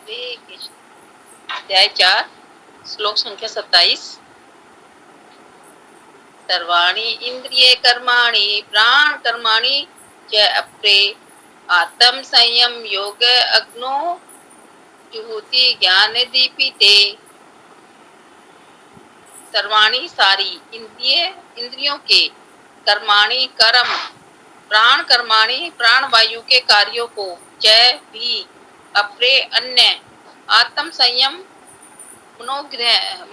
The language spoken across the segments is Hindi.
हरे कृष्ण। अध्याय 4 श्लोक संख्या 27। सर्वाणि इंद्रिये कर्माणि प्राण कर्माणि च अपरे आत्म संयम योग अग्नो जुहुति ज्ञान दीपिते। सर्वाणि सारी इंद्रियों के कर्माणि कर्म प्राण कर्माणि प्राण वायु के कार्यों को जय भी अपरे अन्य आत्म संयम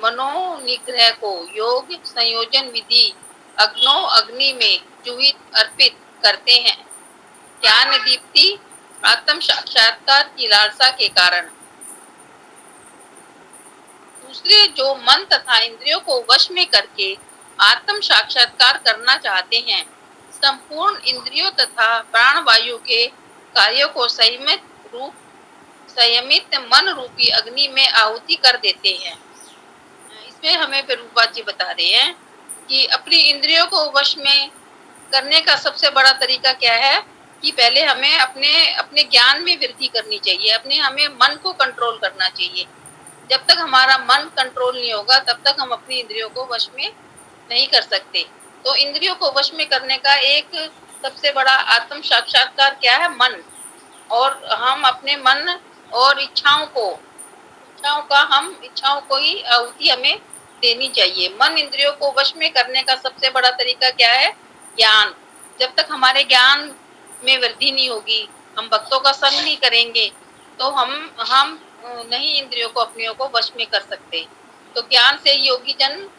मनोनिग्रह को योग संयोजन विधि अग्नो अग्नि में जुहित अर्पित करते हैं। ज्ञान दीप्ति आत्म साक्षात्कार की लालसा के कारण। दूसरे जो मन तथा इंद्रियों को वश में करके आत्म साक्षात्कार करना चाहते हैं, संपूर्ण इंद्रियों तथा प्राण वायु के कार्यों को संयमित मन रूपी अग्नि में आहुति कर देते हैं। इसमें हमें प्रभुपाद जी बता रहे हैं कि अपनी इंद्रियों को वश में करने का सबसे बड़ा तरीका क्या है कि पहले हमें अपने ज्ञान में वृद्धि करनी चाहिए, हमें मन को कंट्रोल करना चाहिए। जब तक हमारा मन कंट्रोल नहीं होगा तब तक हम अपनी इंद्रियों को वश में नहीं कर सकते। तो इंद्रियों को वश में करने का एक सबसे बड़ा आत्म साक्षात्कार क्या है? मन। और हम अपने मन और इच्छाओं को ही आहुति हमें देनी चाहिए। मन इंद्रियों को वश में करने का सबसे बड़ा तरीका क्या है? ज्ञान। जब तक हमारे ज्ञान में वृद्धि नहीं होगी, हम भक्तों का संग नहीं करेंगे, तो हम नहीं इंद्रियों को अपनियों को वश में कर सकते। तो ज्ञान से योगी जन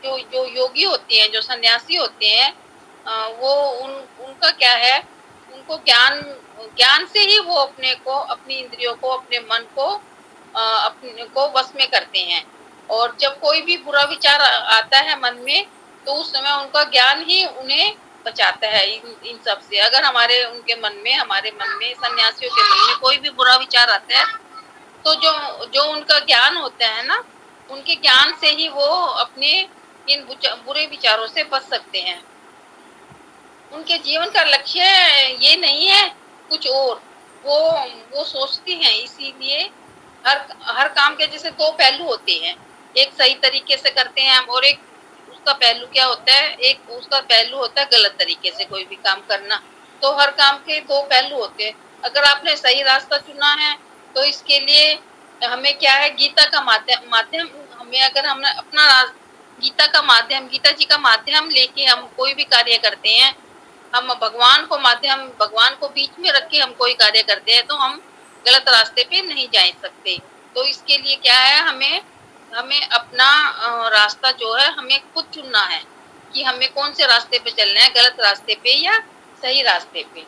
जो जो योगी होते हैं, जो सन्यासी होते हैं, वो उनका क्या है, उनको ज्ञान से ही वो अपनी इंद्रियों को, अपने मन को अपने को वश में करते हैं। और जब कोई भी बुरा विचार आता है मन में, तो उस समय उनका ज्ञान ही उन्हें बचाता है इन सब से। अगर हमारे मन में सन्यासियों के मन में कोई भी बुरा विचार आता है, तो जो उनका ज्ञान होता है ना, उनके ज्ञान से ही वो अपने इन बुरे विचारों से बच सकते हैं। उनके जीवन का लक्ष्य ये नहीं है कुछ और, वो सोचती हैं। इसीलिए हर काम के जैसे दो पहलू होते हैं, एक सही तरीके से करते हैं हम, और एक उसका पहलू क्या होता है, एक उसका पहलू होता है गलत तरीके से कोई भी काम करना। तो हर काम के दो पहलू होते हैं। अगर आपने सही रास्ता चुना है, तो इसके लिए हमें क्या है, गीता का माध्यम हमें, अगर हमने अपना गीता जी का माध्यम लेके हम कोई भी कार्य करते हैं, हम भगवान को बीच में रख के हम कोई कार्य करते हैं, तो हम गलत रास्ते पे नहीं जा सकते। तो इसके लिए क्या है, हमें अपना रास्ता जो है हमें खुद चुनना है कि हमें कौन से रास्ते पे चलना है, गलत रास्ते पे या सही रास्ते पे।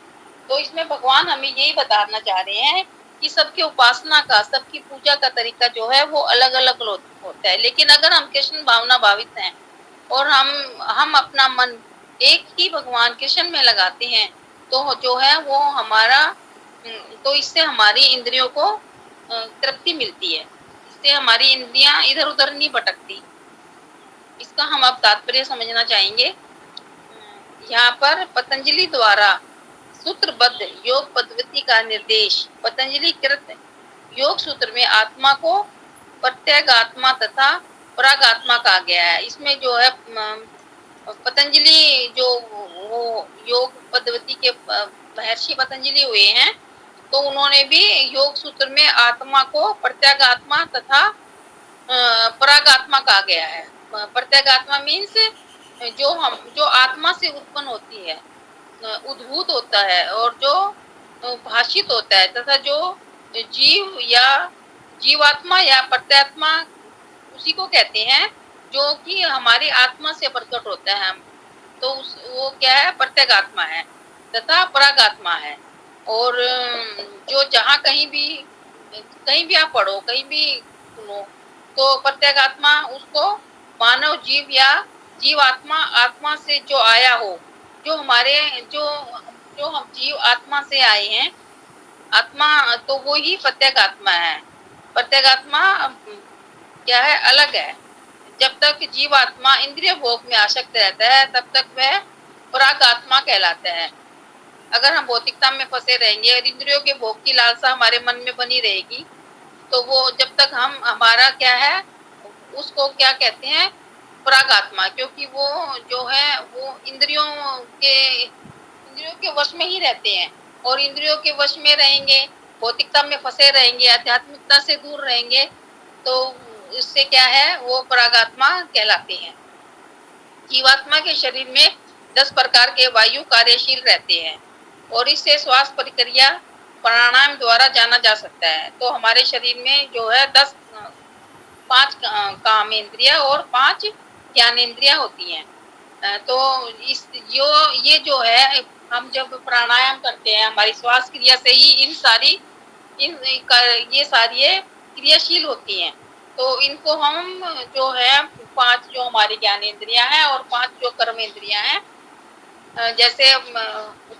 तो इसमें भगवान हमें यही बताना चाह रहे हैं कि सबकी उपासना का, सबकी पूजा का तरीका जो है वो अलग अलग होता है। लेकिन अगर हम कृष्ण भावना भावित हैं और हम अपना मन एक ही भगवान कृष्ण में लगाते हैं, तो जो है वो हमारा, तो इससे हमारी इंद्रियों को तृप्ति मिलती है, इससे हमारी इंद्रियां इधर उधर नहीं भटकती। इसका हम अब तात्पर्य समझना चाहेंगे। यहाँ पर पतंजलि द्वारा सूत्रबद्ध योग पद्धति का निर्देश पतंजलि कृत योग सूत्र में आत्मा को प्रत्यगात्मा तथा परागात्मा कहा गया है। इसमें जो है पतंजलि जो वो योग पद्धति के महर्षि पतंजलि हुए हैं, तो उन्होंने भी योग सूत्र में आत्मा को प्रत्यगात्मा तथा परागात्मा कहा गया है। प्रत्यगात्मा मीन्स जो आत्मा से उत्पन्न होती है, उद्भूत होता है, और जो भाषित होता है, तथा जो जीवात्मा या प्रत्यात्मा उसी को कहते हैं, जो कि हमारी आत्मा से प्रकट होता है। तो वो क्या है, प्रत्यगात्मा है तथा परागात्मा है। और जो जहाँ कहीं भी आप पढ़ो, कहीं भी सुनो, तो प्रत्यगात्मा उसको मानव जीव या जीवात्मा, आत्मा से जो आया हो, जो हमारे जो हम जीव आत्मा से आए हैं, आत्मा, तो वो ही प्रत्यगात्मा है। प्रत्यगात्मा क्या है, अलग है। जब तक जीवात्मा इंद्रिय भोग में आसक्त रहता है, तब तक वह परागात्मा कहलाता है। अगर हम भौतिकता में फंसे रहेंगे और इंद्रियों के भोग की लालसा हमारे मन में बनी रहेगी, तो वो जब तक हम हमारा क्या है, उसको क्या कहते हैं, परागात्मा, क्योंकि वो जो है वो इंद्रियों के वश में ही रहते हैं, और इंद्रियों के वश में रहेंगे, भौतिकता में फंसे रहेंगे, आध्यात्मिकता से दूर रहेंगे, तो इससे क्या है, वो परागात्मा कहलाते हैं। जीवात्मा के शरीर में 10 प्रकार के वायु कार्यशील रहते हैं, और इससे श्वास प्रक्रिया प्राणायाम द्वारा जाना जा सकता है। तो हमारे शरीर में जो है 5 काम इंद्रिया और 5 ज्ञानेंद्रियां होती हैं। तो ये जो है, हम जब प्राणायाम करते हैं, हमारी श्वास क्रिया से ही ये सारी क्रियाशील होती हैं। तो इनको हम जो है 5 जो हमारी ज्ञानेंद्रियां हैं और 5 जो कर्मेंद्रियां हैं, जैसे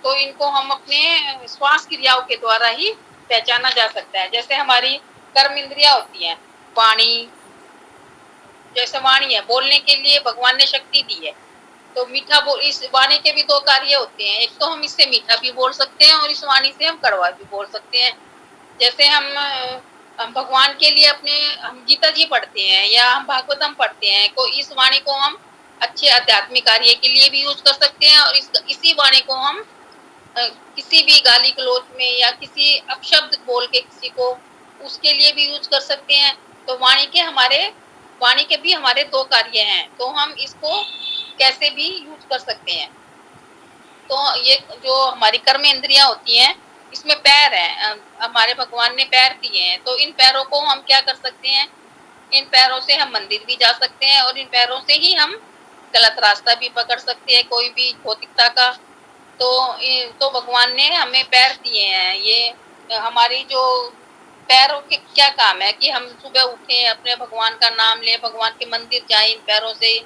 तो इनको हम अपने श्वास क्रियाओं के द्वारा ही पहचाना जा सकता है। जैसे हमारी कर्म इंद्रियां होती हैं, वाणी, जैसे वाणी है, बोलने के लिए भगवान ने शक्ति दी है, तो इस वाणी के भी 2 कार्य होते हैं, एक तो हम इससे मीठा भी बोल सकते हैं और इस वाणी से हम कड़वा भी बोल सकते हैं। जैसे हम भगवान के लिए हम गीता जी पढ़ते हैं या हम भागवतम पढ़ते हैं, तो इस वाणी को हम अच्छे आध्यात्मिक कार्य के लिए भी यूज कर सकते हैं, और इसी वाणी को हम किसी भी गाली गलौज में या किसी अपशब्द बोल के किसी को, उसके लिए भी यूज कर सकते हैं। तो वाणी के भी हमारे 2 कार्य हैं, तो हम इसको कैसे भी यूज कर सकते हैं। तो ये जो हमारी कर्म इंद्रियां होती हैं, इसमें पैर हैं, हमारे भगवान ने पैर दिए हैं, तो इन पैरों को हम क्या कर सकते हैं, इन पैरों से हम मंदिर भी जा सकते हैं, और इन पैरों से ही हम गलत रास्ता भी पकड़ सकते हैं, कोई भी भौतिकता का। तो भगवान ने हमें पैर दिए हैं। ये हमारी जो पैरों के क्या काम है कि हम सुबह उठे, अपने भगवान का नाम लें, भगवान के मंदिर जाएं, इन पैरों से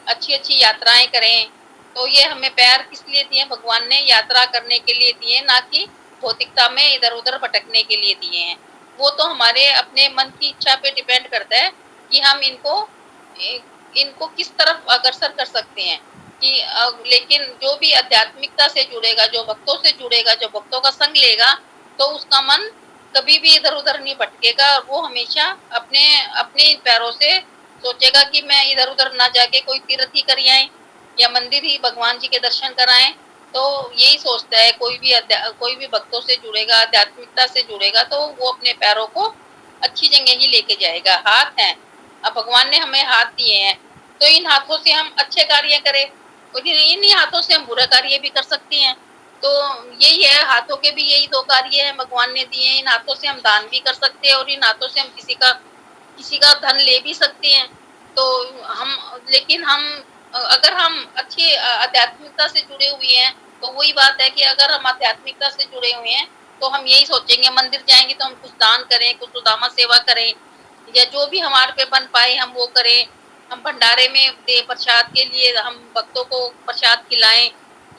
अच्छी अच्छी यात्राएं करें। तो ये हमें पैर किस लिए दिए, भगवान ने यात्रा करने के लिए दिए, ना कि भौतिकता में इधर उधर भटकने के लिए दिए हैं। वो तो हमारे अपने मन की इच्छा पे डिपेंड करता है कि हम इनको किस तरफ अग्रसर कर सकते हैं। लेकिन जो भी आध्यात्मिकता से जुड़ेगा, जो भक्तों से जुड़ेगा, जो भक्तों का संग लेगा, तो उसका मन कभी भी इधर उधर नहीं भटकेगा, और वो हमेशा अपने अपने पैरों से सोचेगा कि मैं इधर उधर ना जाके कोई तीर्थ ही कर आए या मंदिर ही भगवान जी के दर्शन कराएं। तो यही सोचता है, कोई भी भक्तों से जुड़ेगा, आध्यात्मिकता से जुड़ेगा, तो वो अपने पैरों को अच्छी जगह ही लेके जाएगा। हाथ है, अब भगवान ने हमें हाथ दिए हैं, तो इन हाथों से हम अच्छे कार्य करें, और इन्हीं हाथों से हम बुरा कार्य भी कर सकते हैं। तो यही है, हाथों के भी यही 2 कार्य है भगवान ने दिए हैं। इन हाथों से हम दान भी कर सकते हैं, और इन हाथों से हम किसी का धन ले भी सकते हैं। तो लेकिन अगर हम अच्छी आध्यात्मिकता से जुड़े हुए हैं, तो वही बात है कि अगर हम आध्यात्मिकता से जुड़े हुए हैं, तो हम यही सोचेंगे, मंदिर जाएंगे तो हम कुछ दान करें, कुछ सुदामा सेवा करें, या जो भी हमारे पे बन पाए हम वो करें। हम भंडारे में दे प्रसाद के लिए, हम भक्तों को प्रसाद खिलाएं,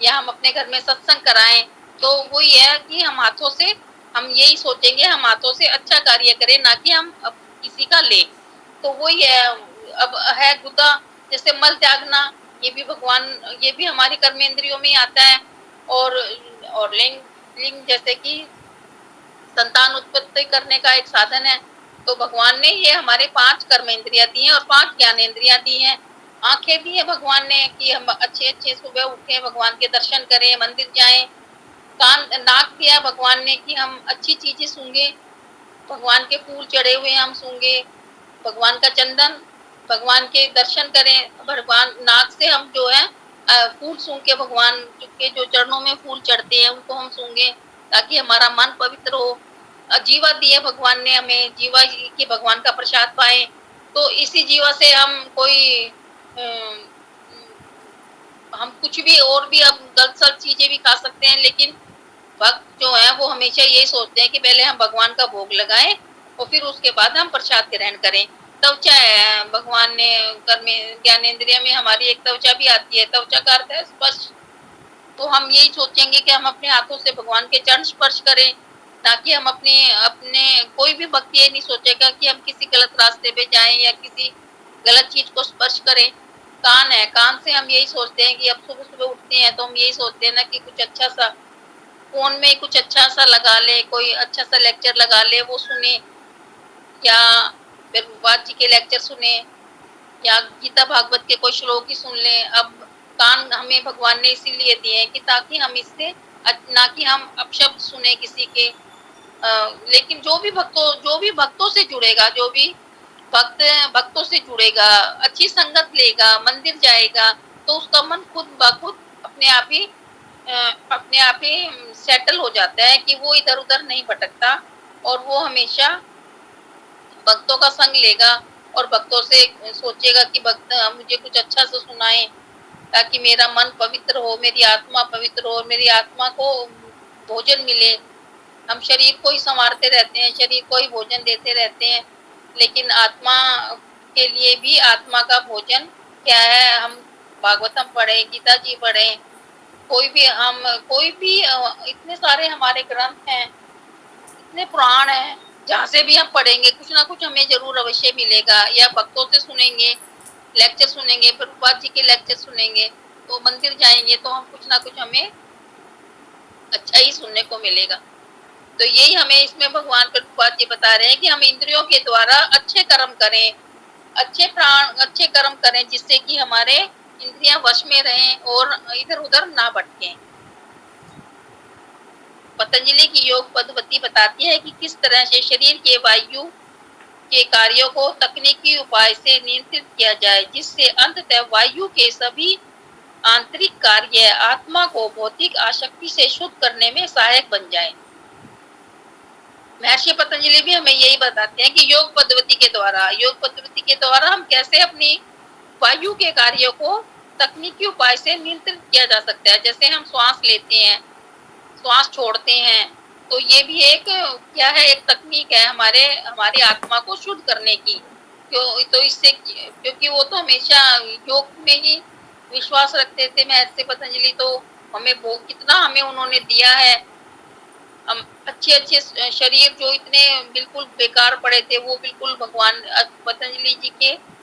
या हम अपने घर में सत्संग कराएं। तो वही है कि हम यही सोचेंगे, हम हाथों से अच्छा कार्य करें, ना कि हम किसी का लें। तो वही है, अब है गुदा, जैसे मल त्यागना, ये भी हमारी कर्मेंद्रियों में ही आता है। और लिंग जैसे कि संतान उत्पत्ति करने का एक साधन है। तो भगवान ने ये हमारे 5 कर्मेंद्रियां दी हैं और 5 ज्ञानेंद्रियां दी हैं। आंखें दी है भगवान ने कि हम अच्छे अच्छे सुबह उठे, भगवान के दर्शन करें, मंदिर जाएं। नाक दिया भगवान ने कि हम अच्छी चीजें सूंघे, भगवान के फूल चढ़े हुए हम सूंघे, भगवान का चंदन, भगवान के दर्शन करें। भगवान नाक से हम जो है फूल सूंघ के, भगवान के जो चरणों में फूल चढ़ते हैं उनको हम सूंघे, ताकि हमारा मन पवित्र हो। जीवा दी है भगवान ने हमें, जीवा की भगवान का प्रसाद पाए। तो इसी जीवा से हम कुछ भी और भी अब गलत सलत चीजें भी खा सकते हैं, लेकिन भक्त जो है वो हमेशा यही सोचते हैं कि पहले हम भगवान का भोग लगाएं और फिर उसके बाद हम प्रसाद ग्रहण करें। त्वचा है, भगवान ने ज्ञानेंद्रिय में हमारी एक त्वचा भी आती है, त्वचा का अर्थ है स्पर्श। तो हम यही सोचेंगे कि हम अपने हाथों से भगवान के चरण स्पर्श करें, ताकि हम अपने अपने कोई भी भक्त ये नहीं सोचेगा कि हम किसी गलत रास्ते पे जाएं या किसी गलत चीज को स्पर्श करें। कान है, कान से हम यही सोचते हैं कि अब सुबह सुबह उठते हैं तो हम यही सोचते हैं ना कि कुछ अच्छा सा फोन में कुछ अच्छा सा लगा ले, कोई अच्छा सा लेक्चर लगा ले, वो सुने। या फिर प्रभुपाद जी के लेक्चर सुने या गीता भागवत के कोई श्लोक ही सुन लें। अब कान हमें भगवान ने इसीलिए दिए हैं कि ताकि हम इससे ना कि हम अपशब्द सुने किसी के। लेकिन जो भी भक्तों से जुड़ेगा, जो भी भक्तों से जुड़ेगा, अच्छी संगत लेगा, मंदिर जाएगा, तो उसका मन खुद ब खुद अपने आप ही सेटल हो जाता है कि वो इधर-उधर नहीं भटकता और वो हमेशा भक्तों का संग लेगा और भक्तों से सोचेगा कि भक्त मुझे कुछ अच्छा सा सुनाएं ताकि मेरा मन पवित्र हो, मेरी आत्मा पवित्र हो, मेरी आत्मा को भोजन मिले। हम शरीर को ही संवारते रहते हैं, शरीर को ही भोजन देते रहते हैं, लेकिन आत्मा के लिए भी आत्मा का भोजन क्या है? हम भागवतम पढ़े, गीता जी पढ़े, कोई भी इतने सारे हमारे ग्रंथ हैं, इतने पुराण हैं, जहाँ से भी हम पढ़ेंगे कुछ ना कुछ हमें जरूर अवश्य मिलेगा। या भक्तों से सुनेंगे, लेक्चर सुनेंगे, प्रभुपाद जी के लेक्चर सुनेंगे, तो मंदिर जाएंगे तो हम कुछ ना कुछ हमें अच्छा ही सुनने को मिलेगा। तो यही हमें इसमें भगवान प्रभुपाद जी बता रहे हैं कि हम इंद्रियों के द्वारा अच्छे कर्म करें, अच्छे कर्म करें, जिससे कि हमारे इंद्रियां वश में रहें और इधर-उधर ना भटकें। पतंजलि की योग पद्धति बताती है कि किस तरह से शरीर के वायु के कार्यों को तकनीकी उपाय से नियंत्रित किया जाए, जिससे अंततः वायु के सभी आंतरिक कार्य आत्मा को भौतिक आसक्ति से शुद्ध करने में सहायक बन जाए। महर्षि पतंजलि भी हमें यही बताते हैं कि योग पद्धति के द्वारा हम कैसे अपनी वायु के कार्यों को तकनीकी उपाय से नियंत्रित किया जा सकता है। जैसे हम श्वास लेते हैं, श्वास छोड़ते हैं, तो ये भी एक क्या है, एक तकनीक है हमारी आत्मा को शुद्ध करने की। तो इससे, क्योंकि वो तो हमेशा योग में ही विश्वास रखते थे महर्षि पतंजलि, तो कितना हमें उन्होंने दिया है। हम अच्छे शरीर जो इतने बिल्कुल बेकार पड़े थे, वो बिल्कुल भगवान पतंजलि जी के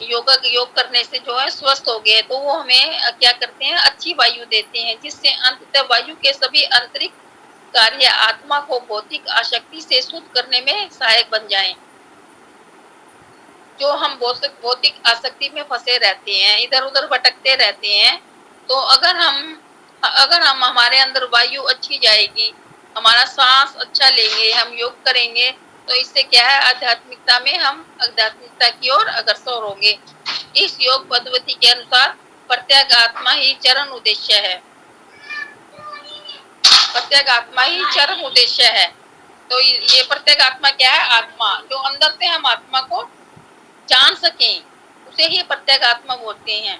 योग करने से जो है स्वस्थ हो गए। तो वो हमें क्या करते हैं, अच्छी वायु देते हैं, जिससे अंततः वायु के सभी आंतरिक कार्य आत्मा को भौतिक आसक्ति से शुद्ध करने में सहायक बन जाएं। जो हम भौतिक आसक्ति में फंसे रहते हैं, इधर-उधर भटकते रहते हैं, तो अगर हम हमारे अंदर वायु अच्छी जाएगी, हमारा सांस अच्छा लेंगे, हम योग करेंगे, तो इससे क्या है, आध्यात्मिकता की ओर अग्रसर होंगे। इस योग पद्धति के अनुसार प्रत्येक आत्मा ही चरम उद्देश्य है। प्रत्येक आत्मा ही चरम उद्देश्य है। तो ये प्रत्येक आत्मा क्या है? आत्मा, जो अंदर से हम आत्मा को जान सकें, उसे ही प्रत्येक आत्मा बोलते हैं।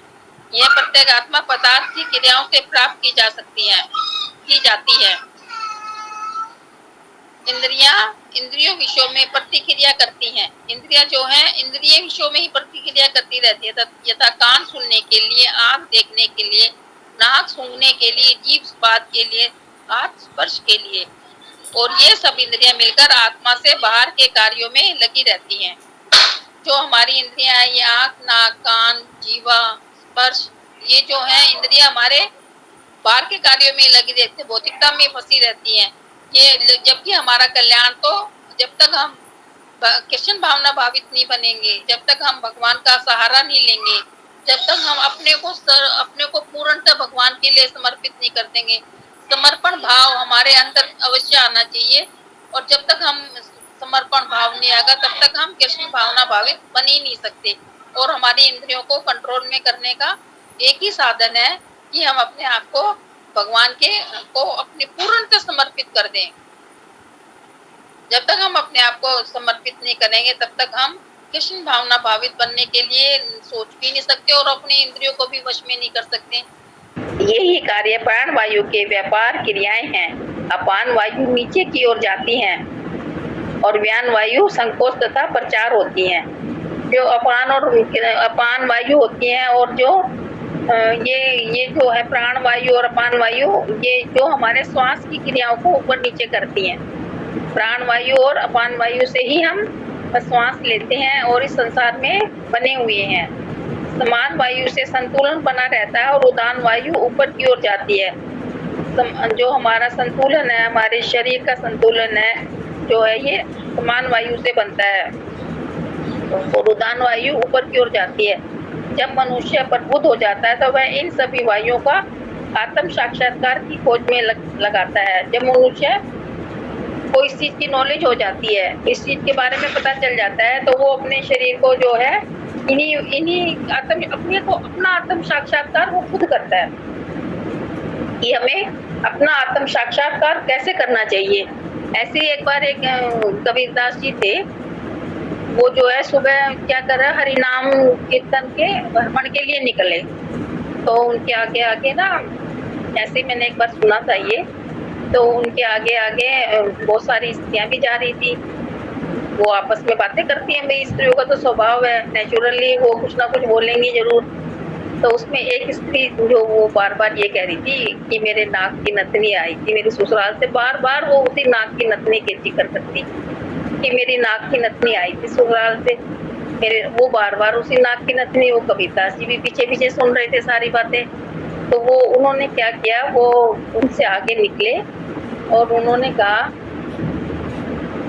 यह प्रत्येक आत्मा पदार्थ की क्रियाओं से प्राप्त की जाती है। इंद्रियों विषयों में प्रतिक्रिया करती हैं। इंद्रियां जो हैं, इंद्रिय विषयों में ही प्रतिक्रिया करती रहती है। यथा कान सुनने के लिए, आंख देखने के लिए, नाक सूंघने के लिए, जीभ स्वाद के लिए, हाथ स्पर्श के लिए, और ये सब इंद्रियां मिलकर आत्मा से बाहर के कार्यों में लगी रहती हैं। जो हमारी इंद्रियां हैं, ये आंख, नाक, कान, जीवा, स्पर्श, ये जो है इंद्रियां हमारे बाहर के कार्यों में लगी रहती है, भौतिकता में फंसी रहती हैं। ये जबकि हमारा कल्याण तो जब तक हम कृष्ण भावना भावित नहीं बनेंगे, जब तक हम भगवान का सहारा नहीं लेंगे, जब तक हम अपने को पूर्णतः भगवान के लिए समर्पित नहीं कर देंगे, समर्पण भाव हमारे अंदर अवश्य आना चाहिए। और जब तक हम समर्पण भाव नहीं आएगा, तब तक हम कृष्ण भावना भावित बन ही नहीं सकते। और हमारी इंद्रियों को कंट्रोल में करने का एक ही साधन है कि हम अपने आप को भगवान को अपने पूर्णतः समर्पित कर दें। जब तक हम अपने आप को समर्पित नहीं करेंगे, तब तक हम कृष्ण भावना भावित बनने के लिए सोच भी नहीं सकते और अपनी इंद्रियों को भी वश में नहीं कर सकते। यही कार्य प्राण वायु के व्यापार क्रियाएं हैं। अपान वायु नीचे की ओर जाती हैं और व्यान वायु संकोच तथा प्रचार होती हैं। जो अपान वायु होती हैं, और जो ये जो है प्राण वायु और अपान वायु, ये जो हमारे श्वास की क्रियाओं को ऊपर नीचे करती हैं। प्राण वायु और अपान वायु से ही हम श्वास लेते हैं और इस संसार में बने हुए हैं। समान वायु से संतुलन बना रहता है और उदान वायु ऊपर की ओर जाती है। जो हमारा संतुलन है, हमारे शरीर का संतुलन है, जो है ये समान वायु से बनता है और उदान वायु ऊपर की ओर जाती है। जब मनुष्य प्रबुद्ध हो जाता है तो वह इन सभी वायुओं का आत्म साक्षात्कार की खोज में लगाता है। जब मनुष्य को इस चीज की नॉलेज हो जाती है, इस चीज के बारे में पता चल जाता है, तो वो अपने शरीर को जो है अपना आत्म साक्षात्कार वो खुद करता है कि हमें अपना आत्म साक्षात्कार कैसे करना चाहिए। ऐसे ही एक बार एक कबीरदास जी थे, वो जो है सुबह क्या कर रहे हरिनाम कीर्तन के भ्रमण के लिए निकले, तो उनके आगे आगे ना, ऐसे मैंने एक बार सुना था ये, तो उनके आगे आगे बहुत सारी स्त्रियां भी जा रही थी। वो आपस में बातें करती हैं, भाई स्त्रियों का तो स्वभाव है, नेचुरली वो कुछ ना कुछ बोलेंगी जरूर। तो उसमें एक स्त्री जो वो बार बार ये कह रही थी कि मेरे नाक की नथनी आई थी मेरे ससुराल से, बार बार वो उसी नाक की नथनी की जिक्र करती कि मेरी नाक की नथनी आई थी ससुराल से मेरे, वो बार बार उसी नाक की नथनी। वो कबीरदास जी भी पीछे पीछे सुन रहे थे सारी बातें। तो वो उन्होंने क्या किया, वो उनसे आगे निकले और उन्होंने कहा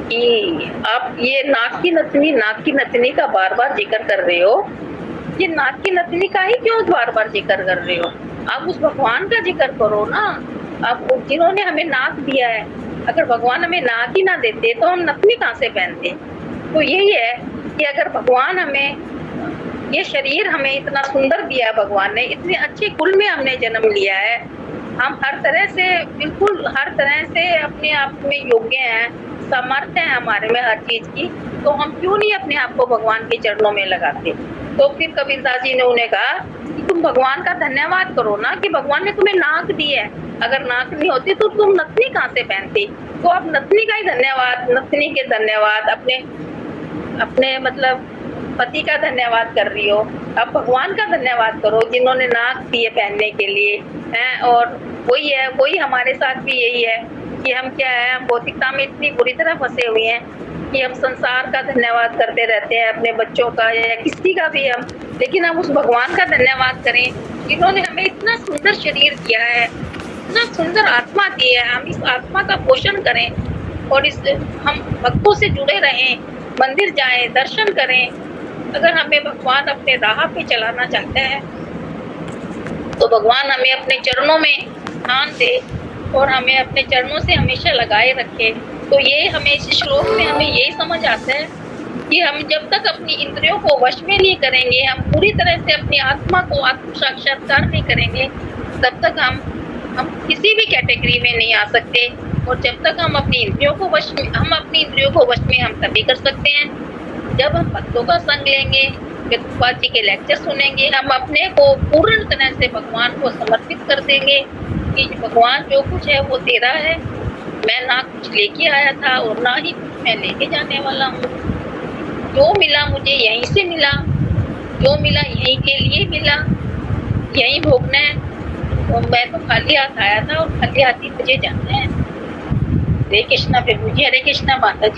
कि आप ये नाक की नथनी का बार बार जिक्र कर रहे हो, ये नाक की नथनी का ही क्यों बार बार जिक्र कर रहे हो, आप उस भगवान का जिक्र करो ना। आप जिन्होंने हमें नाक दिया है, अगर भगवान हमें नाक ही ना देते तो हम नथनी कहाँ से पहनते। तो यही है कि अगर भगवान हमें ये शरीर हमें इतना सुंदर दिया, भगवान ने इतने अच्छे कुल में हमने जन्म लिया है, हम हर तरह से बिल्कुल हर तरह से अपने आप में योग्य हैं, सामर्थ्य है हमारे में हर चीज की, तो हम क्यों नहीं अपने आप को भगवान के चरणों में लगाते। तो फिर कबीरदास जी ने उन्हें कहा कि तुम भगवान का धन्यवाद करो ना कि भगवान ने तुम्हें नाक दी है, अगर नाक नहीं होती तो तुम नथनी कहाँ से पहनती। तो आप नथनी का ही धन्यवाद, नथनी के धन्यवाद, अपने मतलब पति का धन्यवाद कर रही हो, आप भगवान का धन्यवाद करो जिन्होंने नाक दिए पहनने के लिए हैं। और वही है, वही हमारे साथ भी यही है कि हम क्या है, भौतिकता में इतनी बुरी तरह फंसे हुए हैं कि हम संसार का धन्यवाद करते रहते हैं, अपने बच्चों का या किसी का भी हम, लेकिन हम उस भगवान का धन्यवाद करें जिन्होंने हमें इतना सुंदर शरीर दिया है, इतना सुंदर आत्मा दी है। हम इस आत्मा का पोषण करें और हम भक्तों से जुड़े रहें, मंदिर जाएं, दर्शन करें। अगर हमें भगवान अपने राह पे चलाना चाहते हैं तो भगवान हमें अपने चरणों में स्थान दे और हमें अपने चरणों से हमेशा लगाए रखे। तो ये हमें इस श्लोक में हमें यही समझ आता है कि हम जब तक अपनी इंद्रियों को वश में नहीं करेंगे, हम पूरी तरह से अपनी आत्मा को आत्म साक्षात्कार नहीं करेंगे, तब तक हम किसी भी कैटेगरी में नहीं आ सकते। और जब तक हम अपनी इंद्रियों को वश में हम तभी कर सकते हैं जब हम भक्तों का संग लेंगे, प्रभुपाद जी के लेक्चर सुनेंगे, हम अपने को पूर्ण तरह से भगवान को समर्पित कर देंगे कि भगवान जो कुछ है वो तेरा है, मैं ना कुछ लेके आया था और ना ही कुछ मैं लेके जाने वाला हूँ। जो मिला मुझे यहीं से मिला, जो मिला यहीं के लिए मिला, यहीं भोगना है। तो मैं तो खाली हाथ आया था और खाली हाथ ही मुझे जाना है। हरे कृष्णा प्रभु जी, हरे कृष्णा माता जी।